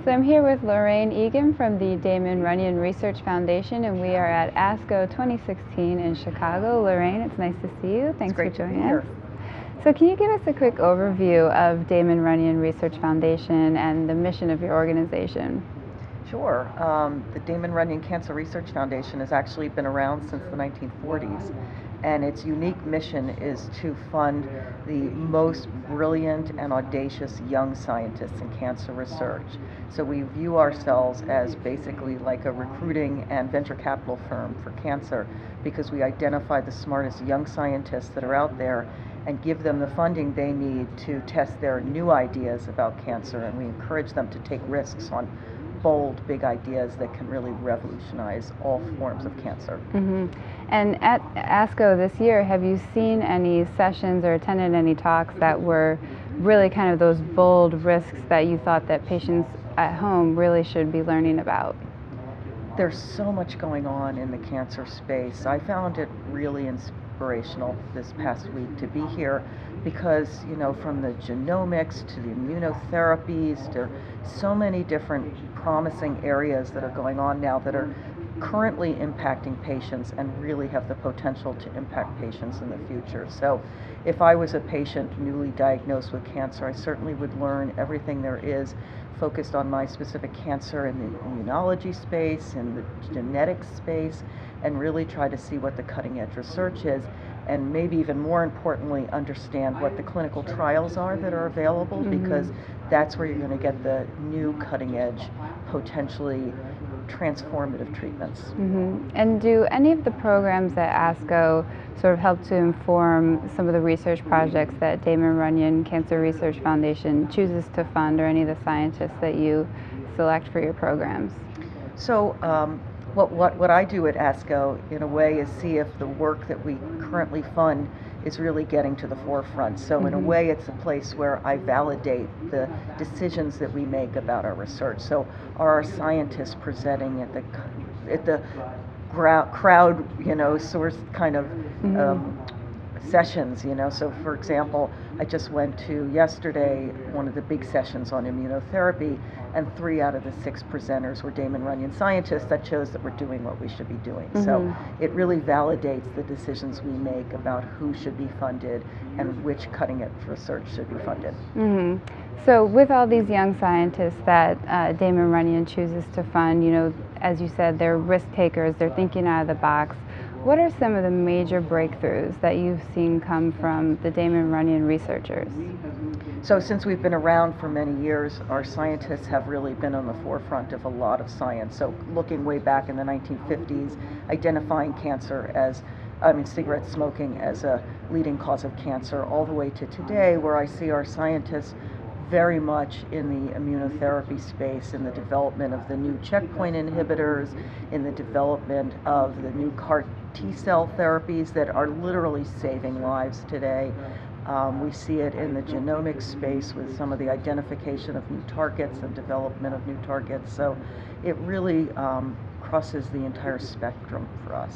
So I'm here with Lorraine Egan from the Damon Runyon Research Foundation, and we are at ASCO 2016 in Chicago. Lorraine, it's nice to see you. Thanks for joining us. So can you give us a quick overview of Damon Runyon Research Foundation and the mission of your organization? Sure. The Damon Runyon Cancer Research Foundation has actually been around since the 1940s, and its unique mission is to fund the most brilliant and audacious young scientists in cancer research. So we view ourselves as basically like a recruiting and venture capital firm for cancer, because we identify the smartest young scientists that are out there and give them the funding they need to test their new ideas about cancer, and we encourage them to take risks on bold, big ideas that can really revolutionize all forms of cancer. Mm-hmm. And at ASCO this year, have you seen any sessions or attended any talks that were really kind of those bold risks that you thought that patients at home really should be learning about? There's so much going on in the cancer space. I found it really inspirational this past week to be here because, from the genomics to the immunotherapies to so many different promising areas that are going on now that are currently impacting patients and really have the potential to impact patients in the future. So if I was a patient newly diagnosed with cancer, I certainly would learn everything there is focused on my specific cancer in the immunology space, in the genetics space, and really try to see what the cutting edge research is, and maybe even more importantly, understand what the clinical trials are that are available, because that's where you're going to get the new cutting edge, potentially transformative treatments. And do any of the programs at ASCO sort of help to inform some of the research projects that Damon Runyon Cancer Research Foundation chooses to fund, or any of the scientists that you select for your programs? So what I do at ASCO, in a way, is see if the work that we currently fund is really getting to the forefront. So in a way, it's a place where I validate the decisions that we make about our research. So are our scientists presenting at the crowd, source kind of sessions, So for example, I just went to yesterday one of the big sessions on immunotherapy, and 3 out of the 6 presenters were Damon Runyon scientists. That shows that we're doing what we should be doing. So it really validates the decisions we make about who should be funded and which cutting edge research should be funded. So with all these young scientists that Damon Runyon chooses to fund, as you said, they're risk takers, they're thinking out of the box. What are some of the major breakthroughs that you've seen come from the Damon Runyon researchers? So since we've been around for many years, our scientists have really been on the forefront of a lot of science. So looking way back in the 1950s, identifying cigarette smoking as a leading cause of cancer, all the way to today, where I see our scientists very much in the immunotherapy space, in the development of the new checkpoint inhibitors, in the development of the new CAR T-cell therapies that are literally saving lives today. We see it in the genomics space with some of the identification of new targets and development of new targets. So it really crosses the entire spectrum for us.